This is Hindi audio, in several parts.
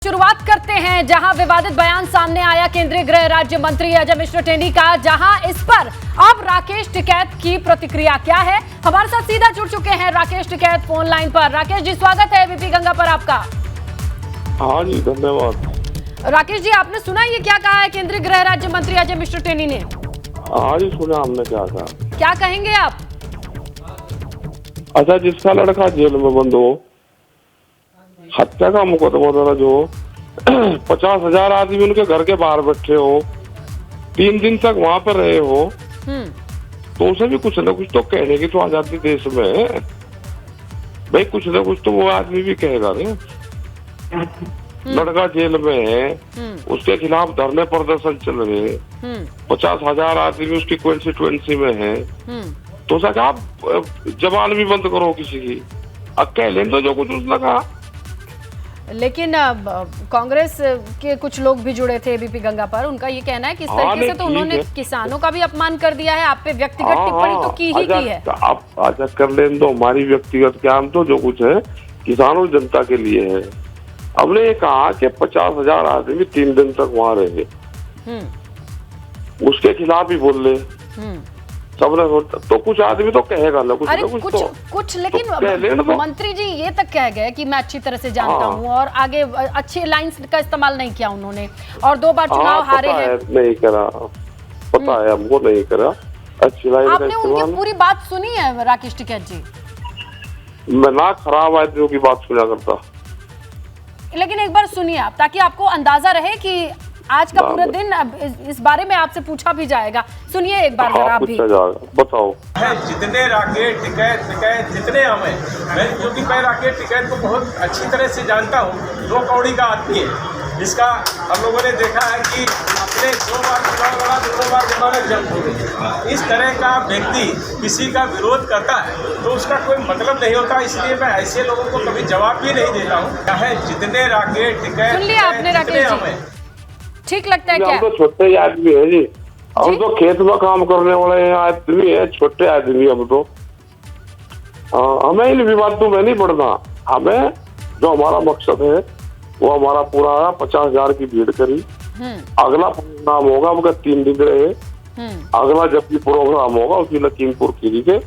शुरुआत करते हैं जहां विवादित बयान सामने आया केंद्रीय गृह राज्य मंत्री अजय मिश्र टेनी का, जहां इस पर अब राकेश टिकैत की प्रतिक्रिया क्या है। हमारे साथ सीधा जुड़ चुके हैं राकेश टिकैत फोन लाइन पर। राकेश जी, स्वागत है एबीपी गंगा पर आपका। हाँ जी, धन्यवाद। राकेश जी, आपने सुना ये क्या कहा है केंद्रीय गृह राज्य मंत्री अजय मिश्र टेनी ने? हाँ जी, सुना हमने। क्या कहा? क्या कहेंगे आप? अच्छा, जिसका लड़का जेल में बंद हो, हत्या का मुकदमा दर्ज हो, 50,000 आदमी उनके घर के बाहर बैठे हो, 3 दिन तक वहां पर रहे हो, तो उसे भी कुछ न कुछ तो कहने की तो आजादी देश में है भाई। कुछ न कुछ तो वो आदमी भी कहेगा रे। लड़का जेल में है, उसके खिलाफ धरने प्रदर्शन चल रहे हैं, 50,000 आदमी उसकी कॉन्स्टिट्यूएंसी में है, तो सका आप जबान भी बंद करो किसी की। अब कह लें तो जो कुछ उसने कहा। लेकिन कांग्रेस के कुछ लोग भी जुड़े थे एबीपी गंगा पर, उनका ये कहना है कि इस तरीके से तो उन्होंने किसानों का भी अपमान कर दिया है, आप पे व्यक्तिगत टिप्पणी तो की ही की है। आप आजा कर लें तो हमारी व्यक्तिगत ज्ञान तो जो कुछ है किसानों जनता के लिए है। हमने ये कहा कि 50,000 आदमी 3 दिन तक वहां रहे, उसके खिलाफ ही बोल रहे सबने, तो कुछ आदमी तो कहेगा ना कुछ। अरे ना कुछ कुछ लेकिन तो मंत्री जी ये तक कह गए कि मैं अच्छी तरह से जानता हूँ, और आगे अच्छी लाइंस का इस्तेमाल नहीं किया उन्होंने, और 2 बार चुनाव हारे हैं। नहीं करा, पता है हमको, नहीं करा अच्छी लाइन। आपने उनकी पूरी बात सुनी है राकेश टिकैत जी? मैं ना खराब आदमियों की बात सुना करता, लेकिन एक बार सुनिए आप, ताकि आपको अंदाजा रहे कि आज का पूरा दिन इस बारे में आपसे पूछा भी जाएगा। सुनिए एक बार जरा आप भी। बताओ। जितने राकेश टिकैत जितने हम हैं, क्योंकि मैं राकेश टिकैत को बहुत अच्छी तरह से जानता हूँ। 2 कौड़ी का आदमी है, जिसका हम लोगों ने देखा है कि अपने 2 बार चुनाव लड़ा, 2 बार जमानत जब्त हो गई। इस तरह का व्यक्ति किसी का विरोध करता है तो उसका कोई मतलब नहीं होता, इसलिए मैं ऐसे लोगों को कभी जवाब भी नहीं देता हूँ। चाहे जितने राकेश टिकैत ठीक लगता है क्या? हम तो छोटे ही आदमी है जी, हम तो खेत में काम करने वाले आदमी है, छोटे आदमी हम तो। हमें इन विवादों में नहीं पड़ना। हमें जो हमारा मकसद है वो हमारा पूरा है। 50,000 की भीड़ करी, अगला प्रोग्राम होगा उनका 3 दिन रहे, अगला जब भी प्रोग्राम होगा उसकी लखीमपुर खीरी के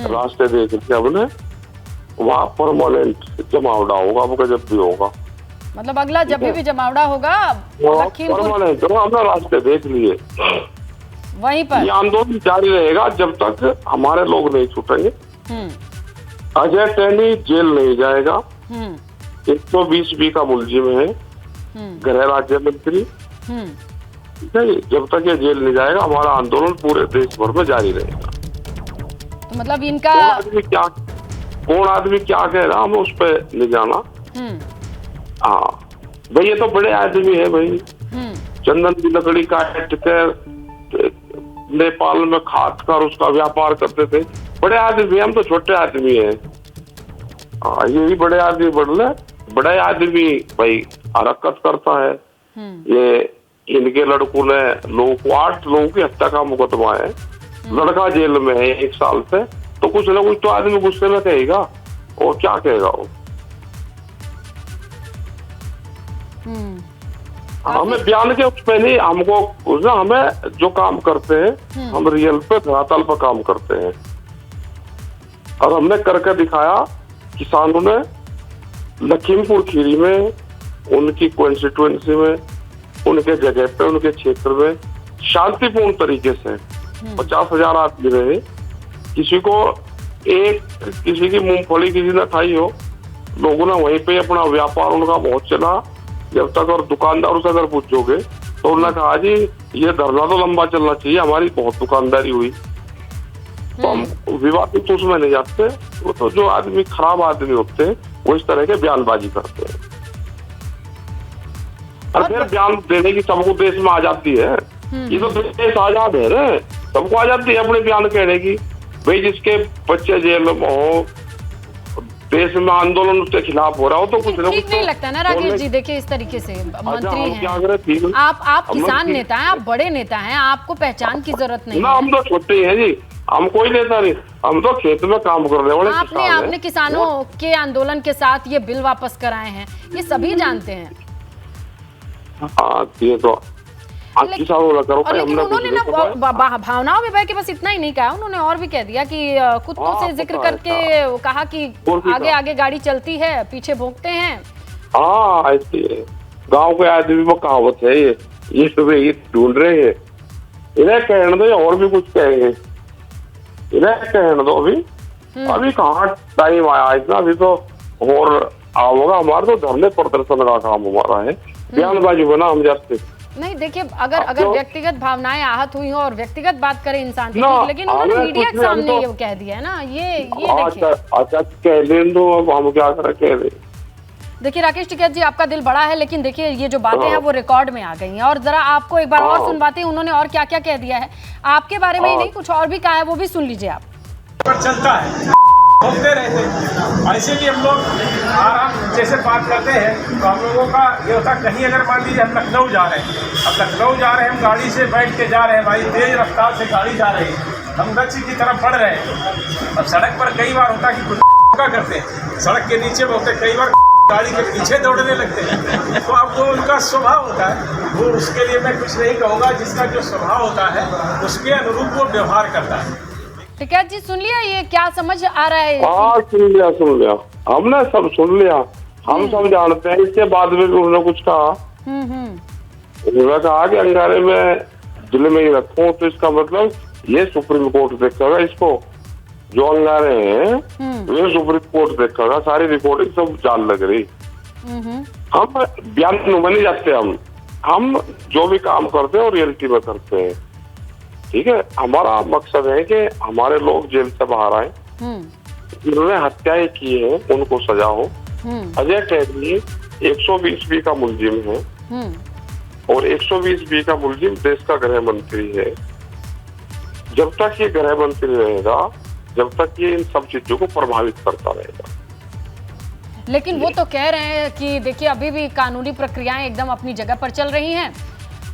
रास्ते देख के हमने वहाँ परमानेंट जमावड़ा होगा उनका, जब भी होगा। मतलब अगला जब भी जमावड़ा होगा लखीमपुर, हमने रास्ते देख लिए, वहीं पर ये आंदोलन जारी रहेगा जब तक हमारे लोग नहीं छूटेंगे। अजय टेनी जेल नहीं जाएगा। 120B का मुलजिम है, गृह राज्य मंत्री। ठीक है, जब तक ये जेल नहीं जाएगा हमारा आंदोलन पूरे देश भर में जारी रहेगा। तो मतलब इनका कौन आदमी क्या कह रहा हमें उस पर नहीं जाना। हाँ भाई, ये तो बड़े आदमी है भाई, चंदन की लकड़ी काट कर नेपाल में खाद कर उसका व्यापार करते थे। बड़े आदमी, हम तो छोटे आदमी हैं। हाँ, ये भी बड़े आदमी बड़े आदमी भाई हरकत करता है। ये इनके लड़कों ने लोगों को 8 लोगों की हत्या का मुकदमा है, लड़का जेल में है 1 साल से, तो कुछ ना कुछ तो आदमी गुस्से में कहेगा, और क्या कहेगा वो। हमें बयान के उस पे नहीं, हमको ना, हमें जो काम करते हैं हम रियल पे धरातल पर काम करते हैं, और हमने करके दिखाया। किसानों ने लखीमपुर खीरी में, उनकी कॉन्स्टिट्यूएंसी में, उनके जगह पे, उनके क्षेत्र में शांतिपूर्ण तरीके से 50,000 आदमी रहे। किसी की मूंगफली किसी ने खाई हो, लोगों ने वहीं पे अपना व्यापार उनका बहुत चला जब तक। और दुकानदारों से अगर पूछोगे तो उन्होंने कहा जी ये धरना तो लंबा चलना चाहिए, हमारी बहुत दुकानदारी हुई। तो हम विवादित तो उसमें नहीं जाते। वो तो जो आदमी खराब आदमी होते हैं वो इस तरह के बयानबाजी करते हैं, और फिर बयान देने की सबको देश में आजादी है। ये तो देश आजाद है रे, सबको आजादी है अपने बयान कहने की। भाई जिसके बच्चे जेल में हो, देश में आंदोलन उसके खिलाफ हो रहा हो, तो कुछ ठीक नहीं लगता ना राकेश जी? देखिए इस तरीके से मंत्री हैं आप किसान नेता हैं, आप बड़े नेता हैं, आपको पहचान की जरूरत नहीं है। हम तो छोटे हैं जी, हम कोई नेता नहीं, हम तो खेत में काम करने वाले किसान हैं। आपने किसानों के आंदोलन के साथ ये बिल वापस कराए हैं, ये सभी जानते हैं। हाँ ये तो अच्छी सालों करो और लेकिन उन्होंने ना भावनाओं में बह के बस इतना ही नहीं कहा, उन्होंने और भी कह दिया कि कुत्तों से जिक्र करके कहा कि आगे आगे गाड़ी चलती है, पीछे भौंकते हैं। हाँ ऐसी है, गाँव के आदमी में कहावत है ये सुबह ये ढूंढ रहे हैं, इन्हें कहने दो और भी कुछ कहेंगे, इन्हें कहने दो अभी कहाँ टाइम आया इतना, अभी तो और होगा। हमारा तो धरने प्रदर्शन का काम हमारा है, बयानबाजी बना हम जाते नहीं। देखिए अगर व्यक्तिगत भावनाएं आहत हुई हो और व्यक्तिगत बात करे इंसान की, लेकिन उन्होंने मीडिया के सामने ये कह दिया है ना, ये देखिए। अच्छा कह लें तो अब हम क्या करें, कह रहे। देखिए राकेश टिकैत जी, आपका दिल बड़ा है, लेकिन देखिए ये जो बातें हैं वो रिकॉर्ड में आ गई हैं, और जरा आपको एक बार और सुनवाते हैं उन्होंने और क्या क्या कह दिया है आपके बारे में ही नहीं, कुछ और भी कहा है, वो भी सुन लीजिए आप। पर चलता है, घूमते रहते, ऐसे भी हम लोग आराम जैसे बात करते हैं तो हम लोगों का ये होता, कहीं अगर मान लीजिए हम लखनऊ जा रहे हैं, अब लखनऊ जा रहे हैं, हम गाड़ी से बैठ के जा रहे हैं, भाई तेज रफ्तार से गाड़ी जा रही है, हम गच्छ की तरफ बढ़ रहे हैं। अब सड़क पर कई बार होता है कि क्या करते हैं, सड़क के नीचे होते कई बार गाड़ी के पीछे दौड़ने लगते हैं, तो अब वो उनका स्वभाव होता है, वो उसके लिए मैं कुछ नहीं कहूँगा, जिसका जो स्वभाव होता है उसके अनुरूप वो व्यवहार करता है। टिकैत जी सुन लिया, ये क्या समझ आ रहा है? हाँ सुन लिया, हमने सब सुन लिया, हम सब जानते हैं। इसके बाद में उन्होंने कुछ कहा, उन्होंने कहा कि अंगारे में दिल में ही रखूं, तो इसका मतलब ये सुप्रीम कोर्ट देखेगा इसको, जो अंगारे हैं वे सुप्रीम कोर्ट देखेगा, सारी रिकॉर्डिंग सब जान लग रही। हम बयान में नहीं जाते, हम जो भी काम करते हैं और रियलिटी में करते हैं, ठीक है। हमारा मकसद है कि हमारे लोग जेल से बाहर आए, जिन्होंने हत्याएं की है उनको सजा हो। अजय कैदी 120B का मुलजिम है, और 120B का मुलजिम देश का गृह मंत्री है। जब तक ये गृह मंत्री रहेगा, जब तक ये इन सब चीजों को प्रभावित करता रहेगा। लेकिन वो तो कह रहे हैं कि देखिए अभी भी कानूनी प्रक्रियाएं एकदम अपनी जगह पर चल रही हैं,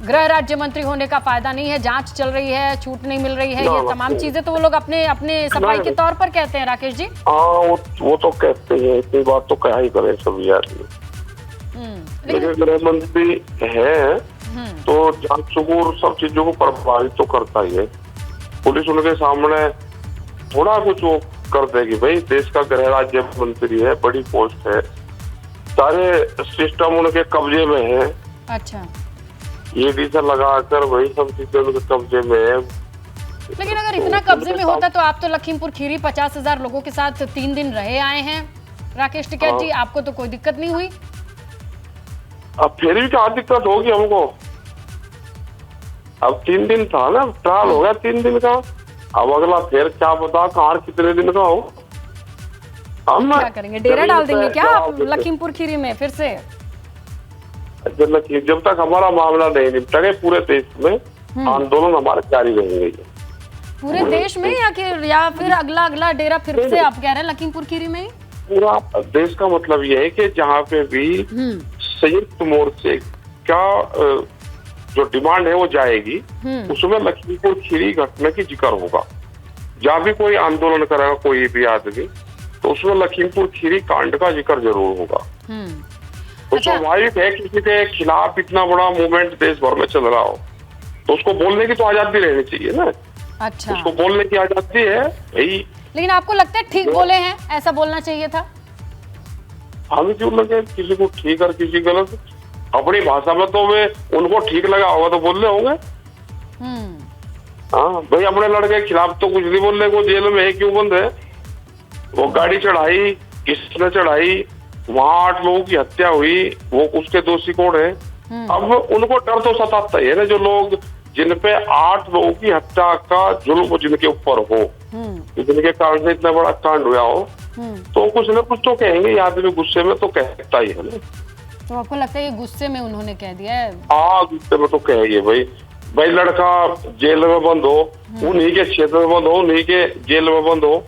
गृह राज्य मंत्री होने का फायदा नहीं है, जांच चल रही है, छूट नहीं मिल रही है, ये तमाम चीजें तो वो लोग अपने अपने सफाई के तौर पर कहते हैं। राकेश जी हाँ वो तो कहते हैं, इतनी बात तो क्या ही करें सभी आदमी, लेकिन गृह मंत्री है तो जांच सुकूर सब चीजों को प्रभावित तो करता ही है। पुलिस उनके सामने थोड़ा कुछ वो कर देगी, भाई देश का गृह राज्य मंत्री है, बड़ी पोस्ट है, सारे सिस्टम उनके कब्जे में है। अच्छा, ये डीजल लगाकर वही सब चीजें उनके कब्जे में है। लेकिन अगर इतना कब्जे में होता तो आप तो लखीमपुर खीरी 50,000 लोगों के साथ 3 दिन रहे आए हैं राकेश टिकैत जी, आपको तो कोई दिक्कत नहीं हुई? अब फिर भी क्या दिक्कत होगी हमको, अब 3 दिन था ना, ट्रायल हो गया 3 दिन का, अब अगला फिर क्या पता कहाँ कितने दिन का हो। हम क्या करेंगे, डेरा डाल देंगे क्या आप लखीमपुर खीरी में फिर से? जब तक हमारा मामला नहीं निपटेगा पूरे देश में आंदोलन हमारे जारी रहेंगे। पूरे देश में या फिर अगला डेरा फिर से आप कह रहे हैं लखीमपुर खीरी में? पूरा देश का मतलब ये है कि जहाँ पे भी संयुक्त मोर्चे का जो डिमांड है वो जाएगी, उसमें लखीमपुर खीरी घटना की जिक्र होगा। जहाँ भी कोई आंदोलन करेगा कोई भी आदमी, तो उसमें लखीमपुर खीरी कांड का जिक्र जरूर होगा। तो स्वाभाविक है किसी के खिलाफ इतना बड़ा मूवमेंट देश भर में चल रहा हो तो उसको बोलने की तो आजादी रहनी चाहिए ना। अच्छा, उसको बोलने की आजादी है भाई। लेकिन आपको लगता है ठीक बोले हैं, ऐसा बोलना चाहिए था? हमें क्यों लगे किसी को ठीक और किसी गलत, अपनी भाषा में तो वे उनको ठीक लगा होगा तो बोल रहे होंगे। हाँ भाई, अपने लड़के के खिलाफ तो कुछ नहीं बोलने को, जेल में है क्यों बंद है, वो गाड़ी चढ़ाई किसने चढ़ाई, वहाँ 8 लोगों की हत्या हुई, वो उसके दोषी कौन है। अब उनको डर तो सताता ही है ना, जो लोग जिन पे 8 लोगों की हत्या का जुल्म जिनके ऊपर हो, जिनके कारण से इतना बड़ा कांड हुआ हो, तो कुछ न कुछ तो कहेंगे, आदमी गुस्से में तो कहता ही है ना। तो आपको लगता है ये गुस्से में उन्होंने कह दिया है? हाँ गुस्से में तो कहेंगे भाई लड़का जेल में बंद हो, उन्हीं के क्षेत्र में बंद हो, उन्हीं के जेल में बंद हो,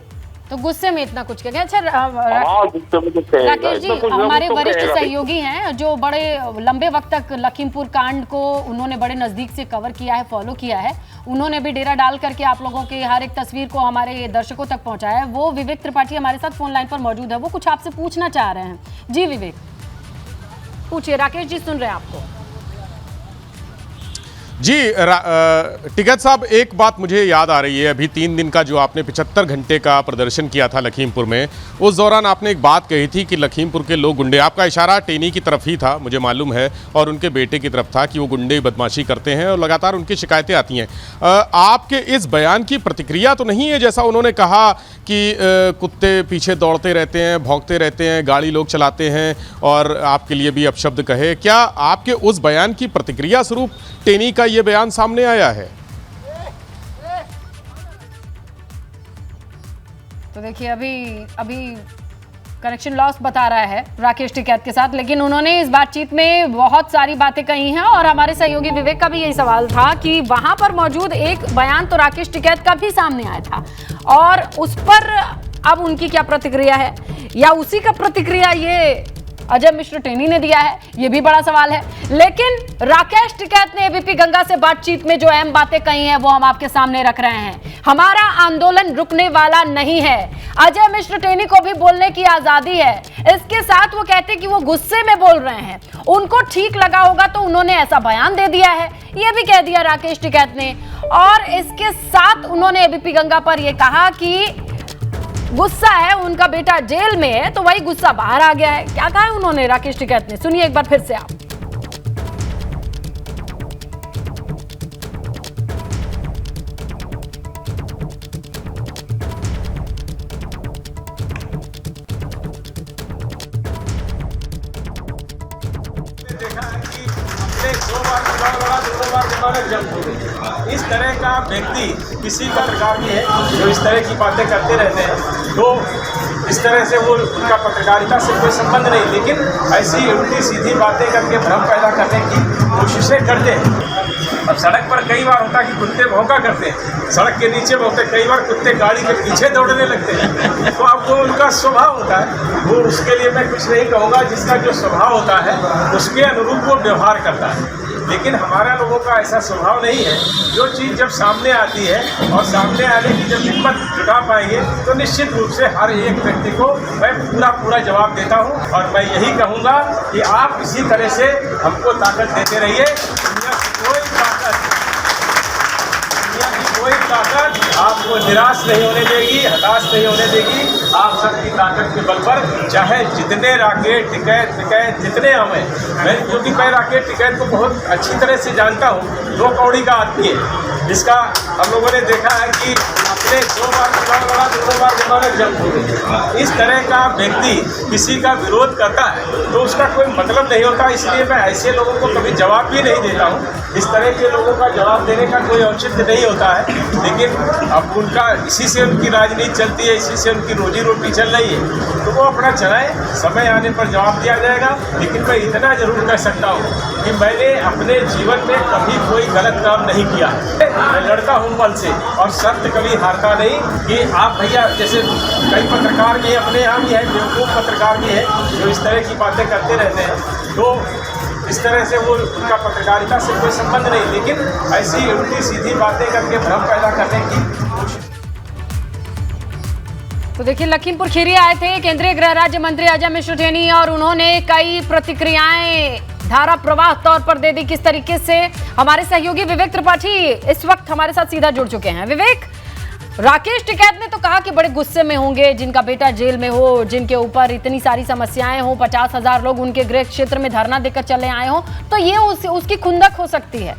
तो गुस्से में इतना कुछ कह। अच्छा राकेश जी, हमारे वरिष्ठ सहयोगी हैं जो बड़े लंबे वक्त तक लखीमपुर कांड को उन्होंने बड़े नजदीक से कवर किया है, फॉलो किया है, उन्होंने भी डेरा डाल करके आप लोगों की हर एक तस्वीर को हमारे दर्शकों तक पहुंचाया है। वो विवेक त्रिपाठी हमारे साथ फोन लाइन पर मौजूद है, वो कुछ आपसे पूछना चाह रहे हैं। जी विवेक पूछिए, राकेश जी सुन रहे हैं आपको। जी टिकैत साहब, एक बात मुझे याद आ रही है, अभी 3 दिन का जो आपने 75 घंटे का प्रदर्शन किया था लखीमपुर में, उस दौरान आपने एक बात कही थी कि लखीमपुर के लोग गुंडे, आपका इशारा टेनी की तरफ ही था मुझे मालूम है, और उनके बेटे की तरफ था कि वो गुंडे बदमाशी करते हैं और लगातार उनकी शिकायतें आती हैं। आपके इस बयान की प्रतिक्रिया तो नहीं है, जैसा उन्होंने कहा कि कुत्ते पीछे दौड़ते रहते हैं, भौंकते रहते हैं, गाड़ी लोग चलाते हैं और आपके लिए भी अपशब्द कहे, क्या आपके उस बयान की प्रतिक्रिया स्वरूप टेनी का ये बयान सामने आया है? तो देखिए अभी कनेक्शन लॉस बता रहा है राकेश टिकैत के साथ, लेकिन उन्होंने इस बातचीत में बहुत सारी बातें कही हैं और हमारे सहयोगी विवेक का भी यही सवाल था कि वहां पर मौजूद एक बयान तो राकेश टिकैत का भी सामने आया था और उस पर अब उनकी क्या प्रतिक्रिया है, या उसी का प्रतिक्रिया ये अजय मिश्र टेनी ने दिया है, ये भी बड़ा सवाल है। लेकिन राकेश टिकैत ने एबीपी गंगा से बातचीत में जो अहम बातें कही हैं वो हम आपके सामने रख रहे हैं। हमारा आंदोलन रुकने वाला नहीं है, अजय मिश्र टेनी को भी बोलने की आजादी है। इसके साथ वो कहते कि वो गुस्से में बोल रहे हैं, उनको ठीक लगा होगा तो उन्होंने ऐसा बयान दे दिया है, ये भी कह दिया राकेश टिकैत ने। और इसके साथ उन्होंने एबीपी गंगा पर यह कहा कि गुस्सा है, उनका बेटा जेल में है तो वही गुस्सा बाहर आ गया है। क्या कहा है उन्होंने राकेश टिकैत ने, सुनिए एक बार फिर से आप। देखा है कि अपने 2 बार चुनाव लड़ा, 2 बार जमानत जब्त हो गई। इस तरह का व्यक्ति किसी का प्रकार भी है जो इस तरह की बातें करते रहते हैं, तो इस तरह से वो उनका पत्रकारिता से कोई संबंध नहीं, लेकिन ऐसी उल्टी सीधी बातें करके भ्रम पैदा करने की कोशिशें करते हैं। अब सड़क पर कई बार होता है कि कुत्ते भौंका करते हैं, सड़क के नीचे होते, कई बार कुत्ते गाड़ी के पीछे दौड़ने लगते हैं, तो अब वो उनका स्वभाव होता है, वो उसके लिए मैं कुछ नहीं कहूँगा, जिसका जो स्वभाव होता है उसके अनुरूप वो व्यवहार करता है। लेकिन हमारा लोगों का ऐसा स्वभाव नहीं है। जो चीज़ जब सामने आती है और सामने आने की जब हिम्मत जुटा पाएंगे तो निश्चित रूप से हर एक व्यक्ति को मैं पूरा जवाब देता हूं। और मैं यही कहूंगा कि आप इसी तरह से हमको ताकत देते रहिए। दुनिया की कोई ताकत आपको निराश नहीं होने देगी, हताश नहीं होने देगी। आप सबकी ताकत के बल पर चाहे जितने राकेश टिकैत जितने हम हैं, मैं क्योंकि मैं राकेश टिकैत को बहुत अच्छी तरह से जानता हूँ, 2 कौड़ी का आदमी है, जिसका हम लोगों ने देखा है कि अपने 2 बार चुनाव लड़ा, 2 बार जमानत जब्त हो गई। इस तरह का व्यक्ति किसी का विरोध करता है तो उसका कोई मतलब नहीं होता, इसलिए मैं ऐसे लोगों को कभी जवाब भी नहीं देता हूँ। इस तरह के लोगों का जवाब देने का कोई औचित्य नहीं होता है, लेकिन अब उनका इसी से उनकी राजनीति चलती है, इसी से उनकी रोजी रोटी चल रही है, तो वो अपना चलाएं, समय आने पर जवाब दिया जाएगा। लेकिन मैं इतना जरूर कह सकता हूँ कि मैंने अपने जीवन में कभी कोई गलत काम नहीं किया। मैं लड़ता हूँ बल से और सत्य कभी हारता नहीं। कि आप भैया जैसे कई पत्रकार भी अपने यहाँ भी है, बेवकूफ़ पत्रकार भी है जो इस तरह की बातें करते रहते हैं, तो इस तरह से वो उनका पत्रकारिता से कोई संबंध नहीं, लेकिन ऐसी उल्टी सीधी बातें करके भ्रम पैदा करने की कोशिश। तो देखिए लखीमपुर खीरी आए थे केंद्रीय गृह राज्य मंत्री अजय मिश्र टेनी और उन्होंने कई प्रतिक्रियाएं धारा प्रवाह तौर पर दे दी। किस तरीके से हमारे सहयोगी विवेक त्रिपाठी इस वक्त हमारे साथ सीधा जुड़ चुके हैं। विवेक, राकेश टिकैत ने तो कहा कि बड़े गुस्से में होंगे, जिनका बेटा जेल में हो, जिनके ऊपर इतनी सारी समस्याएं हो, 50,000 लोग उनके गृह क्षेत्र में धरना देकर चले आए हों, तो ये उसकी खुंदक हो सकती है।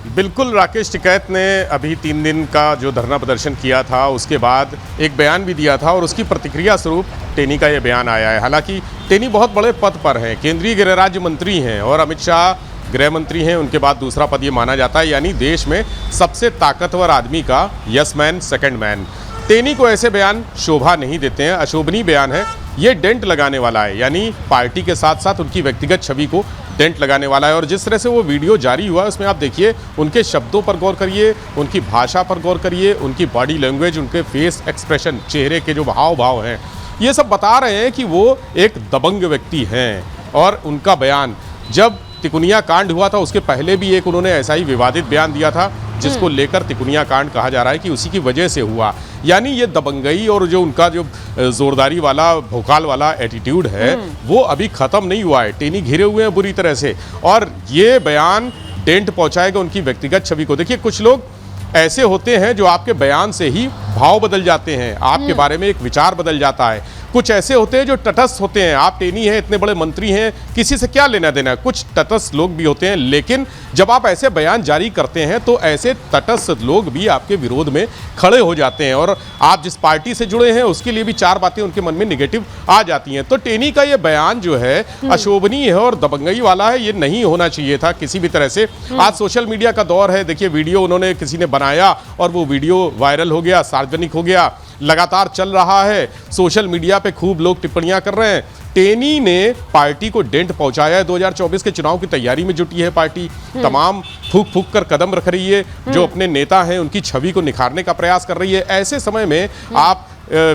बिल्कुल, राकेश टिकैत ने अभी 3 दिन का जो धरना प्रदर्शन किया था उसके बाद एक बयान भी दिया था और उसकी प्रतिक्रिया स्वरूप टेनी का ये बयान आया है। हालांकि टेनी बहुत बड़े पद पर हैं, केंद्रीय गृह राज्य मंत्री हैं और अमित शाह गृह मंत्री हैं, उनके बाद दूसरा पद ये माना जाता है, यानी देश में सबसे ताकतवर आदमी का यस मैन, सेकंड मैन। टेनी को ऐसे बयान शोभा नहीं देते हैं, अशोभनीय बयान है, ये डेंट लगाने वाला है, यानी पार्टी के साथ साथ उनकी व्यक्तिगत छवि को डेंट लगाने वाला है। और जिस तरह से वो वीडियो जारी हुआ उसमें आप देखिए, उनके शब्दों पर गौर करिए, उनकी भाषा पर गौर करिए, उनकी बॉडी लैंग्वेज, उनके फेस एक्सप्रेशन, चेहरे के जो भाव हैं, ये सब बता रहे हैं कि वो एक दबंग व्यक्ति हैं। और उनका बयान जब तिकुनिया कांड हुआ था उसके पहले भी एक उन्होंने ऐसा ही विवादित बयान दिया था, जिसको लेकर तिकुनिया कांड कहा जा रहा है कि उसी की वजह से हुआ। यानी ये दबंगई और जो उनका जो जोरदारी वाला भोकाल वाला एटीट्यूड है वो अभी खत्म नहीं हुआ है। टेनी घिरे हुए हैं बुरी तरह से, और ये बयान डेंट पहुंचाएगा उनकी व्यक्तिगत छवि को। देखिए, कुछ लोग ऐसे होते हैं जो आपके बयान से ही भाव बदल जाते हैं, आपके बारे में एक विचार बदल जाता है। कुछ ऐसे होते हैं जो तटस्थ होते हैं, आप टेनी हैं, इतने बड़े मंत्री हैं, किसी से क्या लेना देना है। कुछ तटस्थ लोग भी होते हैं, लेकिन जब आप ऐसे बयान जारी करते हैं तो ऐसे तटस्थ लोग भी आपके विरोध में खड़े हो जाते हैं, और आप जिस पार्टी से जुड़े हैं उसके लिए भी चार बातें उनके मन में निगेटिव आ जाती हैं। तो टेनी का ये बयान जो है अशोभनीय है और दबंगई वाला है, ये नहीं होना चाहिए था किसी भी तरह से। आज सोशल मीडिया का दौर है, देखिए वीडियो उन्होंने किसी ने बनाया और वो वीडियो वायरल हो गया, सार्वजनिक हो गया, लगातार चल रहा है, सोशल मीडिया पे खूब लोग टिप्पणियां कर रहे हैं। टेनी ने पार्टी को डेंट पहुंचाया है। 2024 के चुनाव की तैयारी में जुटी है पार्टी, तमाम फूक फूक कर कदम रख रही है, जो अपने नेता हैं उनकी छवि को निखारने का प्रयास कर रही है। ऐसे समय में आप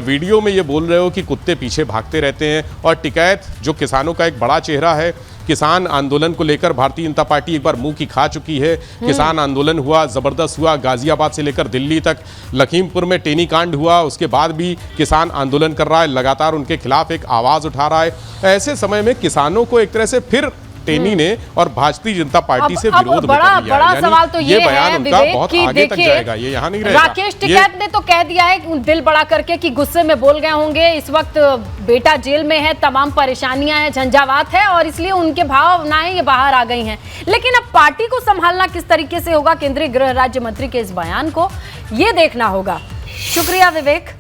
वीडियो में ये बोल रहे हो कि कुत्ते पीछे भागते रहते हैं, और टिकैत जो किसानों का एक बड़ा चेहरा है, किसान आंदोलन को लेकर भारतीय जनता पार्टी एक बार मुंह की खा चुकी है। किसान आंदोलन हुआ, जबरदस्त हुआ, गाजियाबाद से लेकर दिल्ली तक, लखीमपुर में टेनी कांड हुआ, उसके बाद भी किसान आंदोलन कर रहा है, लगातार उनके खिलाफ एक आवाज उठा रहा है। ऐसे समय में किसानों को एक तरह से फिर टेनी ने और भारतीय जनता पार्टी से विरोध बड़ा सवाल तो ये है विवेक कि देखिए, ये यहाँ नहीं रहेगा। राकेश टिकैत ने तो कह दिया है दिल बड़ा करके कि गुस्से में बोल गए होंगे, इस वक्त बेटा जेल में है, तमाम परेशानियां हैं, झंझावात है, और इसलिए उनके भावनाएं ये बाहर आ गई हैं। लेकिन अब पार्टी को संभालना किस तरीके से होगा, केंद्रीय गृह राज्य मंत्री के इस बयान को ये देखना होगा। शुक्रिया विवेक।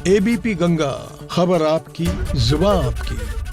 एबीपी गंगा, खबर आपकी, जुबान आपकी।